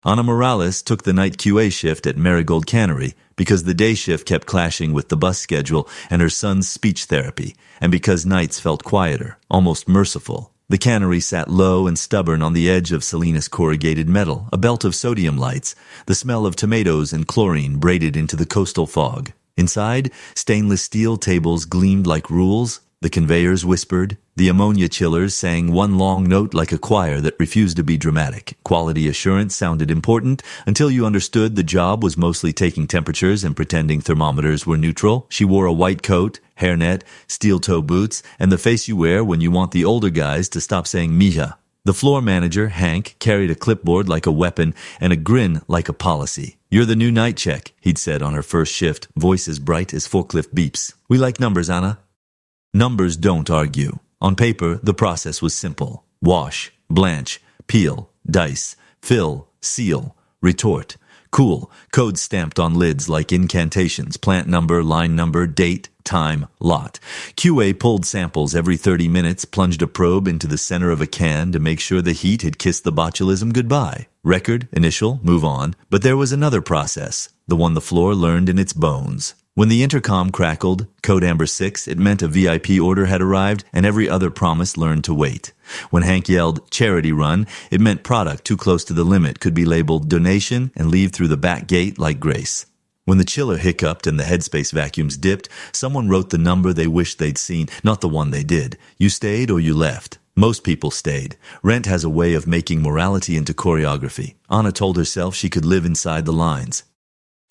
Ana Morales took the night QA shift at Marigold Cannery because the day shift kept clashing with the bus schedule and her son's speech therapy, and because nights felt quieter, almost merciful. The cannery sat low and stubborn on the edge of Salinas corrugated metal, a belt of sodium lights, the smell of tomatoes and chlorine braided into the coastal fog. Inside, stainless steel tables gleamed like rules, the conveyors whispered, the ammonia chillers sang one long note like a choir that refused to be dramatic. Quality assurance sounded important until you understood the job was mostly taking temperatures and pretending thermometers were neutral. She wore a white coat, hairnet, steel-toe boots, and the face you wear when you want the older guys to stop saying mija. The floor manager, Hank, carried a clipboard like a weapon and a grin like a policy. "You're the new night check," he'd said on her first shift, voice as bright as forklift beeps. "We like numbers, Anna." Numbers don't argue. On paper, the process was simple. Wash, blanch, peel, dice, fill, seal, retort. Cool, codes stamped on lids like incantations, plant number, line number, date, time, lot. QA pulled samples every 30 minutes, plunged a probe into the center of a can to make sure the heat had kissed the botulism goodbye. Record, initial, move on. But there was another process, the one the floor learned in its bones. When the intercom crackled, code amber 6, it meant a VIP order had arrived and every other promise learned to wait. When Hank yelled charity run, it meant product too close to the limit could be labeled donation and leave through the back gate like grace. When the chiller hiccuped and the headspace vacuums dipped, someone wrote the number they wished they'd seen, not the one they did. You stayed or you left. Most people stayed. Rent has a way of making morality into choreography. Anna told herself she could live inside the lines.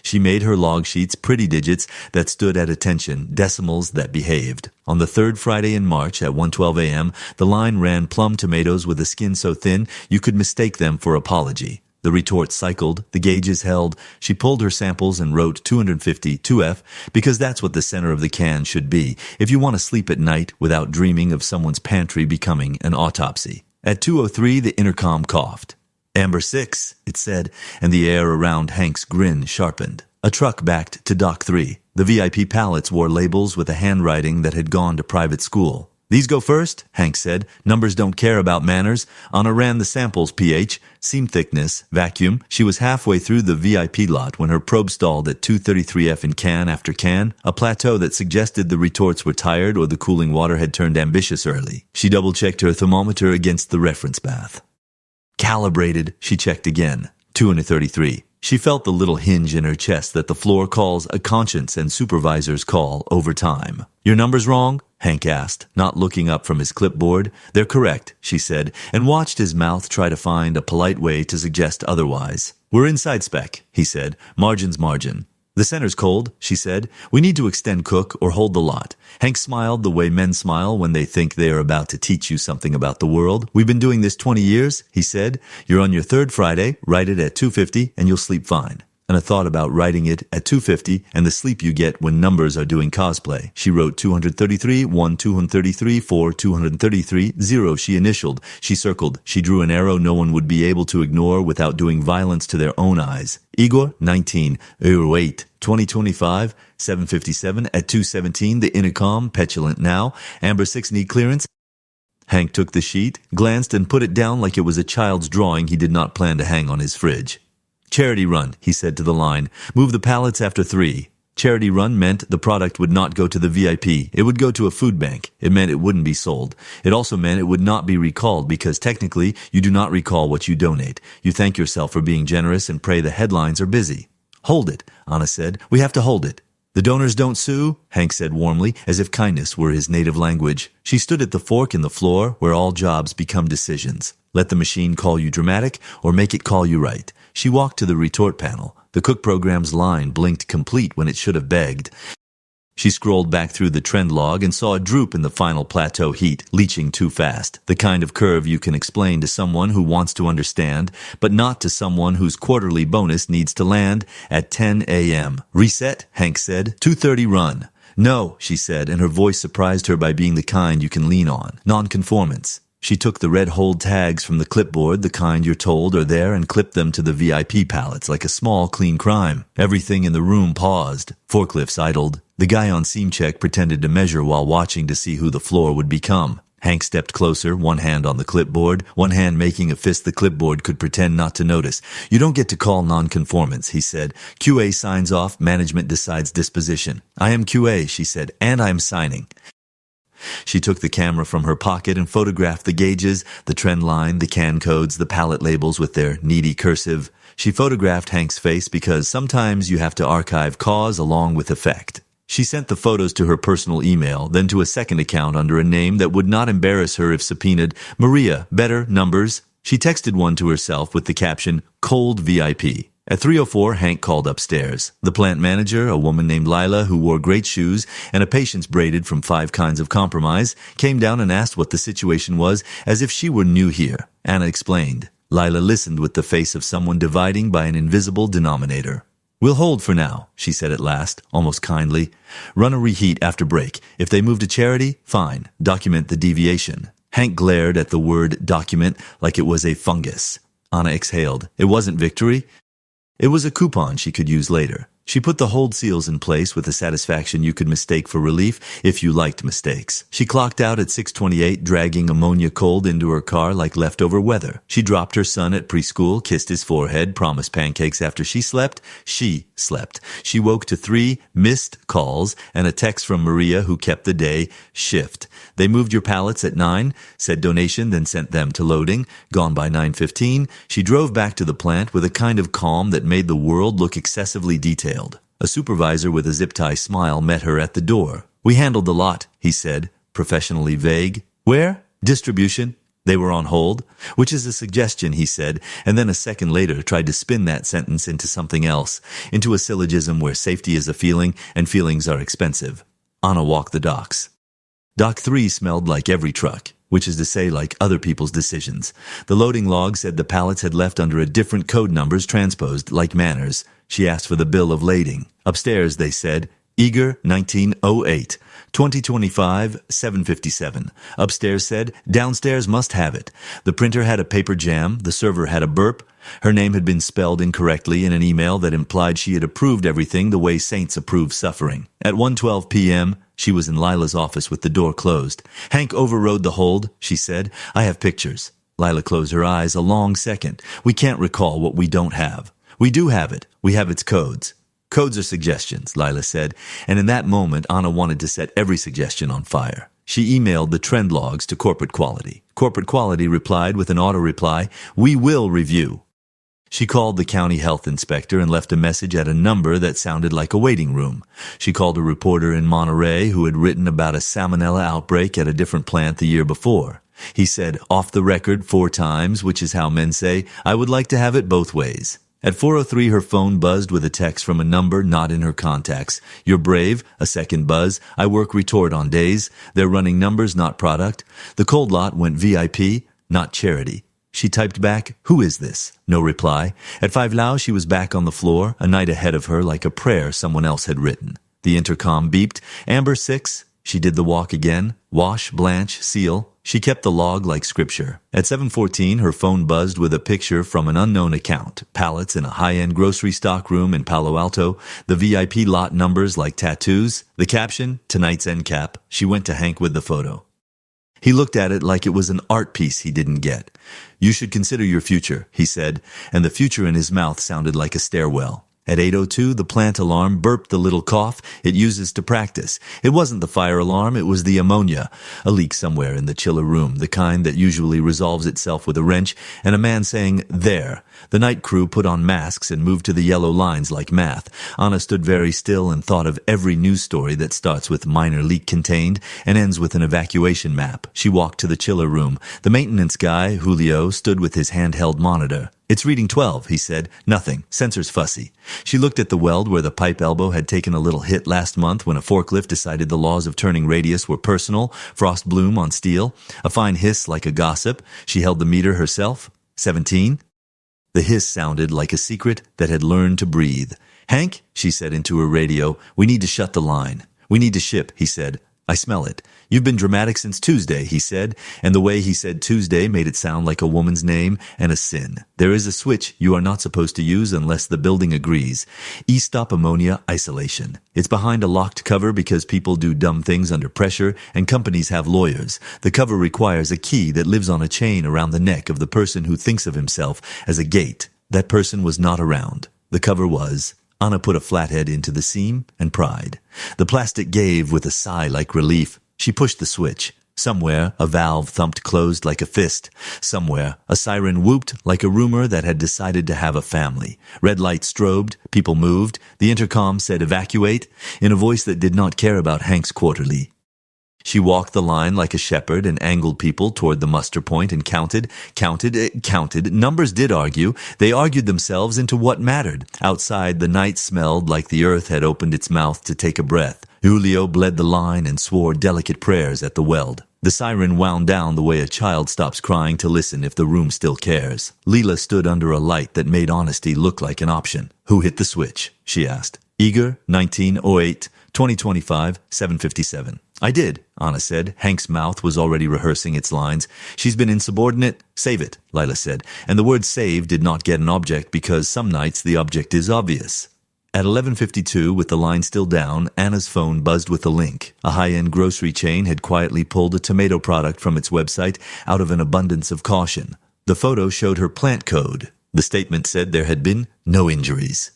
She made her log sheets pretty digits that stood at attention, decimals that behaved. On the third Friday in March at 1:12 a.m., the line ran plum tomatoes with a skin so thin you could mistake them for apology. The retort cycled, the gauges held. She pulled her samples and wrote 250 2F because that's what the center of the can should be if you want to sleep at night without dreaming of someone's pantry becoming an autopsy. At 2:03, the intercom coughed. "Amber 6, it said, and the air around Hank's grin sharpened. A truck backed to Dock 3. The VIP pallets wore labels with a handwriting that had gone to private school. "These go first," Hank said. "Numbers don't care about manners." Anna ran the samples, pH, seam thickness, vacuum. She was halfway through the VIP lot when her probe stalled at 233F in can after can, a plateau that suggested the retorts were tired or the cooling water had turned ambitious early. She double-checked her thermometer against the reference bath. Calibrated, she checked again. 233. She felt the little hinge in her chest that the floor calls a conscience and supervisors call over time. "Your number's wrong?" Hank asked, not looking up from his clipboard. "They're correct," she said, and watched his mouth try to find a polite way to suggest otherwise. "We're inside spec," he said. "Margin's margin." "The center's cold," she said. "We need to extend cook or hold the lot." Hank smiled the way men smile when they think they are about to teach you something about the world. "We've been doing this 20 years, he said. "You're on your third Friday. Write it at 250 and you'll sleep fine." Anna thought about writing it at 250 and the sleep you get when numbers are doing cosplay. She wrote 233, 1, 233, 4, 233, 0. She initialed. She circled. She drew an arrow no one would be able to ignore without doing violence to their own eyes. Igor, 19, 08, 2025, 7:57 at 2:17. The intercom, petulant now. Amber 6 need clearance. Hank took the sheet, glanced and put it down like it was a child's drawing he did not plan to hang on his fridge. "Charity run," he said to the line. "Move the pallets after 3. Charity run meant the product would not go to the VIP. It would go to a food bank. It meant it wouldn't be sold. It also meant it would not be recalled because technically you do not recall what you donate. You thank yourself for being generous and pray the headlines are busy. "Hold it," Anna said. "We have to hold it." "The donors don't sue," Hank said warmly, as if kindness were his native language. She stood at the fork in the floor where all jobs become decisions. Let the machine call you dramatic or make it call you right. She walked to the retort panel. The cook program's line blinked complete when it should have begged. She scrolled back through the trend log and saw a droop in the final plateau heat, leaching too fast. The kind of curve you can explain to someone who wants to understand, but not to someone whose quarterly bonus needs to land at 10 a.m. "Reset," Hank said. 2:30 run. "No," she said, and her voice surprised her by being the kind you can lean on. "Nonconformance." She took the red hold tags from the clipboard, the kind you're told are there, and clipped them to the VIP pallets like a small, clean crime. Everything in the room paused. Forklifts idled. The guy on seam check pretended to measure while watching to see who the floor would become. Hank stepped closer, one hand on the clipboard, one hand making a fist the clipboard could pretend not to notice. You don't get to call nonconformance, he said. QA signs off, management decides disposition. I am QA, she said, and I am signing. She took the camera from her pocket and photographed the gauges, the trend line, the can codes, the pallet labels with their needy cursive. She photographed Hank's face because sometimes you have to archive cause along with effect. She sent the photos to her personal email, then to a second account under a name that would not embarrass her if subpoenaed. Maria, better, numbers. She texted one to herself with the caption, Cold VIP. At 3:04, Hank called upstairs. The plant manager, a woman named Lila who wore great shoes and a patience braided from 5 kinds of compromise, came down and asked what the situation was as if she were new here. Anna explained. Lila listened with the face of someone dividing by an invisible denominator. We'll hold for now, she said at last, almost kindly. Run a reheat after break. If they move to charity, fine. Document the deviation. Hank glared at the word document like it was a fungus. Anna exhaled. It wasn't victory. It was a coupon she could use later. She put the hold seals in place with the satisfaction you could mistake for relief if you liked mistakes. She clocked out at 6:28, dragging ammonia cold into her car like leftover weather. She dropped her son at preschool, kissed his forehead, promised pancakes after she slept. She slept. She woke to 3 missed calls and a text from Maria who kept the day shift. They moved your pallets at 9, said donation, then sent them to loading. Gone by 9:15, she drove back to the plant with a kind of calm that made the world look excessively detailed. A supervisor with a zip-tie smile met her at the door. We handled the lot, he said, professionally vague. Where? Distribution. They were on hold, which is a suggestion, he said, and then a second later tried to spin that sentence into something else, into a syllogism where safety is a feeling and feelings are expensive. Anna walked the docks. Dock 3 smelled like every truck, which is to say like other people's decisions. The loading log said the pallets had left under a different code numbers transposed, like manners. She asked for the bill of lading. Upstairs, they said, Eager, 1908, 2025, 757. Upstairs said, downstairs must have it. The printer had a paper jam, the server had a burp. Her name had been spelled incorrectly in an email that implied she had approved everything the way saints approve suffering. At 1:12 p.m., she was in Lila's office with the door closed. Hank overrode the hold, she said. I have pictures. Lila closed her eyes a long second. We can't recall what we don't have. We do have it. We have its codes. Codes are suggestions, Lila said, and in that moment Anna wanted to set every suggestion on fire. She emailed the trend logs to Corporate Quality. Corporate Quality replied with an auto-reply, We will review. She called the county health inspector and left a message at a number that sounded like a waiting room. She called a reporter in Monterey who had written about a salmonella outbreak at a different plant the year before. He said, off the record 4 times, which is how men say, I would like to have it both ways. At 4:03, her phone buzzed with a text from a number not in her contacts. You're brave. A second buzz. I work retort on days. They're running numbers, not product. The cold lot went VIP, not charity. She typed back, Who is this? No reply. At 5 Lao, she was back on the floor, a night ahead of her like a prayer someone else had written. The intercom beeped. Amber 6. She did the walk again. Wash, blanch, seal. She kept the log like scripture. At 7:14, her phone buzzed with a picture from an unknown account. Pallets in a high-end grocery stock room in Palo Alto. The VIP lot numbers like tattoos. The caption, tonight's end cap. She went to Hank with the photo. He looked at it like it was an art piece he didn't get. You should consider your future, he said, and the future in his mouth sounded like a stairwell. At 8:02, the plant alarm burped the little cough it uses to practice. It wasn't the fire alarm, it was the ammonia. A leak somewhere in the chiller room, the kind that usually resolves itself with a wrench, and a man saying, there. The night crew put on masks and moved to the yellow lines like math. Anna stood very still and thought of every news story that starts with minor leak contained and ends with an evacuation map. She walked to the chiller room. The maintenance guy, Julio, stood with his handheld monitor. It's reading 12, he said. Nothing. Sensor's fussy. She looked at the weld where the pipe elbow had taken a little hit last month when a forklift decided the laws of turning radius were personal. Frost bloom on steel. A fine hiss like a gossip. She held the meter herself. 17. The hiss sounded like a secret that had learned to breathe. Hank, she said into her radio, we need to shut the line. We need to ship, he said. I smell it. You've been dramatic since Tuesday, he said, and the way he said Tuesday made it sound like a woman's name and a sin. There is a switch you are not supposed to use unless the building agrees. E-stop ammonia isolation. It's behind a locked cover because people do dumb things under pressure and companies have lawyers. The cover requires a key that lives on a chain around the neck of the person who thinks of himself as a gate. That person was not around. The cover was. Anna put a flathead into the seam and pried. The plastic gave with a sigh like relief. She pushed the switch. Somewhere, a valve thumped closed like a fist. Somewhere, a siren whooped like a rumor that had decided to have a family. Red light strobed. People moved. The intercom said evacuate in a voice that did not care about Hank's quarterly. She walked the line like a shepherd and angled people toward the muster point and counted. Numbers did argue. They argued themselves into what mattered. Outside, the night smelled like the earth had opened its mouth to take a breath. Julio bled the line and swore delicate prayers at the weld. The siren wound down the way a child stops crying to listen if the room still cares. Leela stood under a light that made honesty look like an option. Who hit the switch? She asked. Eager, 1908, 2025, 757. I did, Anna said. Hank's mouth was already rehearsing its lines. She's been insubordinate. Save it, Lila said. And the word save did not get an object because some nights the object is obvious. At 11:52, with the line still down, Anna's phone buzzed with a link. A high-end grocery chain had quietly pulled a tomato product from its website out of an abundance of caution. The photo showed her plant code. The statement said there had been no injuries.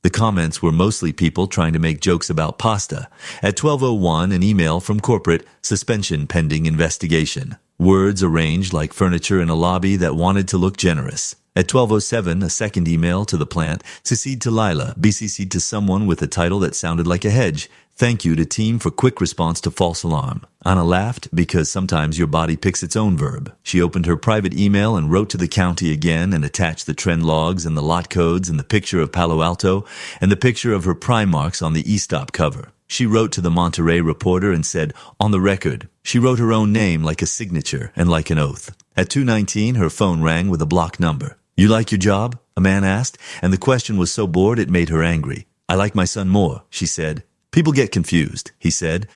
The comments were mostly people trying to make jokes about pasta. At 12:01, an email from corporate, suspension pending investigation. Words arranged like furniture in a lobby that wanted to look generous. At 12:07, a second email to the plant, CC'd to Lila, BCC'd to someone with a title that sounded like a hedge. Thank you to team for quick response to false alarm. Anna laughed because sometimes your body picks its own verb. She opened her private email and wrote to the county again and attached the trend logs and the lot codes and the picture of Palo Alto and the picture of her prime marks on the e-stop cover. She wrote to the Monterey Reporter and said, on the record. She wrote her own name like a signature and like an oath. At 2:19, her phone rang with a block number. You like your job? A man asked, and the question was so bored it made her angry. I like my son more, she said. People get confused, he said.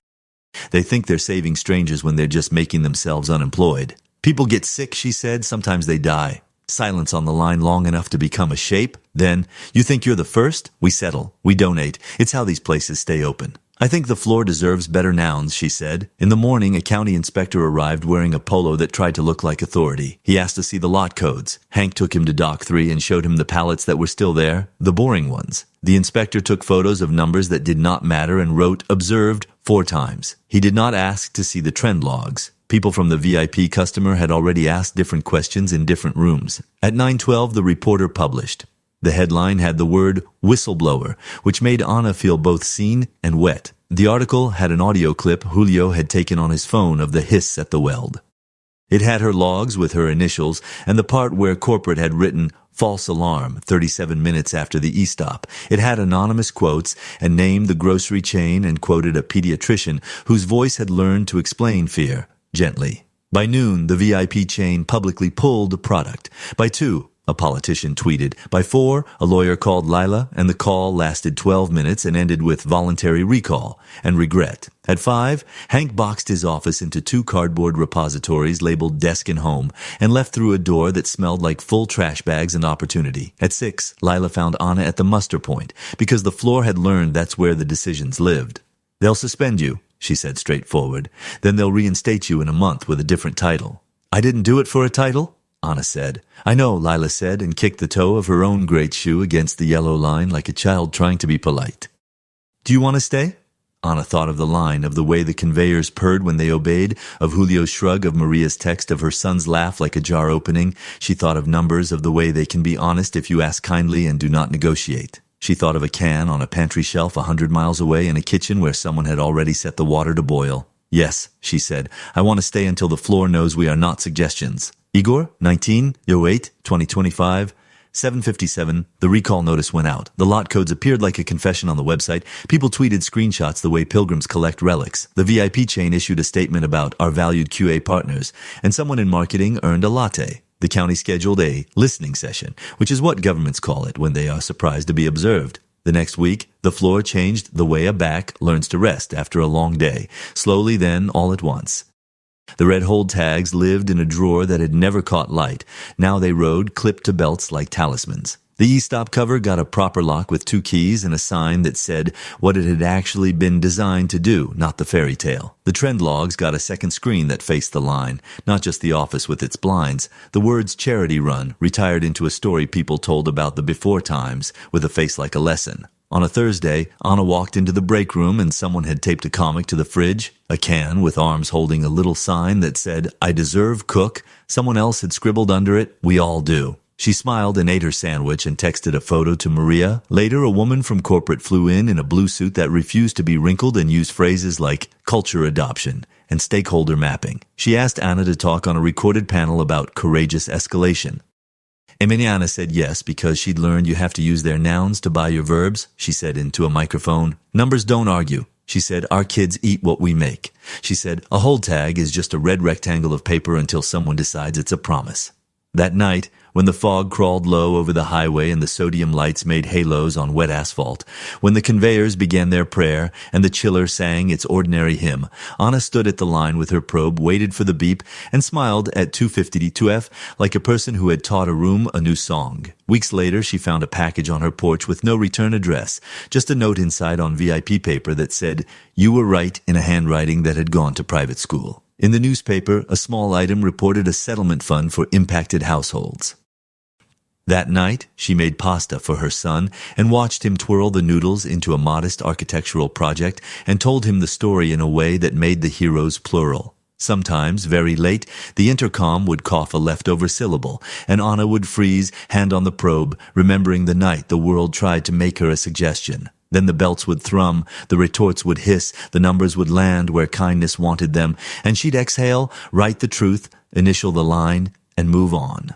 They think they're saving strangers when they're just making themselves unemployed. People get sick, she said. Sometimes they die. Silence on the line long enough to become a shape. Then, you think you're the first? We settle. We donate. It's how these places stay open. I think the floor deserves better nouns, she said. In the morning, a county inspector arrived wearing a polo that tried to look like authority. He asked to see the lot codes. Hank took him to Dock 3 and showed him the pallets that were still there, the boring ones. The inspector took photos of numbers that did not matter and wrote observed 4 times. He did not ask to see the trend logs. People from the VIP customer had already asked different questions in different rooms. At 9:12, the reporter published. The headline had the word whistleblower, which made Anna feel both seen and wet. The article had an audio clip Julio had taken on his phone of the hiss at the weld. It had her logs with her initials and the part where corporate had written false alarm 37 minutes after the e-stop. It had anonymous quotes and named the grocery chain and quoted a pediatrician whose voice had learned to explain fear gently. By noon, the VIP chain publicly pulled the product. By 2, a politician tweeted. By 4, a lawyer called Lila, and the call lasted 12 minutes and ended with voluntary recall and regret. At 5, Hank boxed his office into 2 cardboard repositories labeled desk and home and left through a door that smelled like full trash bags and opportunity. At 6, Lila found Anna at the muster point because the floor had learned that's where the decisions lived. They'll suspend you, she said straightforward. Then they'll reinstate you in a month with a different title. I didn't do it for a title? Anna said. I know, Lila said, and kicked the toe of her own great shoe against the yellow line like a child trying to be polite. Do you want to stay? Anna thought of the line, of the way the conveyors purred when they obeyed, of Julio's shrug, of Maria's text, of her son's laugh like a jar opening. She thought of numbers, of the way they can be honest if you ask kindly and do not negotiate. She thought of a can on a pantry shelf 100 miles away in a kitchen where someone had already set the water to boil. Yes, she said, I want to stay until the floor knows we are not suggestions. Igor, 1908, 2025, 7:57, the recall notice went out. The lot codes appeared like a confession on the website. People tweeted screenshots the way pilgrims collect relics. The VIP chain issued a statement about our valued QA partners, and someone in marketing earned a latte. The county scheduled a listening session, which is what governments call it when they are surprised to be observed. The next week, the floor changed the way a back learns to rest after a long day, slowly then all at once. The red hold tags lived in a drawer that had never caught light. Now they rode clipped to belts like talismans. The e-stop cover got a proper lock with 2 keys and a sign that said what it had actually been designed to do, not the fairy tale. The trend logs got a second screen that faced the line, not just the office with its blinds. The words charity run retired into a story people told about the before times with a face like a lesson. On a Thursday, Anna walked into the break room and someone had taped a comic to the fridge, a can with arms holding a little sign that said, "I deserve cook." Someone else had scribbled under it, "We all do." She smiled and ate her sandwich and texted a photo to Maria. Later, a woman from corporate flew in a blue suit that refused to be wrinkled and used phrases like culture adoption and stakeholder mapping. She asked Anna to talk on a recorded panel about courageous escalation. Emiliana said yes because she'd learned you have to use their nouns to buy your verbs, she said into a microphone. Numbers don't argue. She said, our kids eat what we make. She said, a hold tag is just a red rectangle of paper until someone decides it's a promise. That night, when the fog crawled low over the highway and the sodium lights made halos on wet asphalt, when the conveyors began their prayer and the chiller sang its ordinary hymn, Anna stood at the line with her probe, waited for the beep, and smiled at 252F like a person who had taught a room a new song. Weeks later, she found a package on her porch with no return address, just a note inside on VIP paper that said, "You were right," in a handwriting that had gone to private school. In the newspaper, a small item reported a settlement fund for impacted households. That night, she made pasta for her son and watched him twirl the noodles into a modest architectural project and told him the story in a way that made the heroes plural. Sometimes, very late, the intercom would cough a leftover syllable, and Anna would freeze, hand on the probe, remembering the night the world tried to make her a suggestion. Then the belts would thrum, the retorts would hiss, the numbers would land where kindness wanted them, and she'd exhale, write the truth, initial the line, and move on.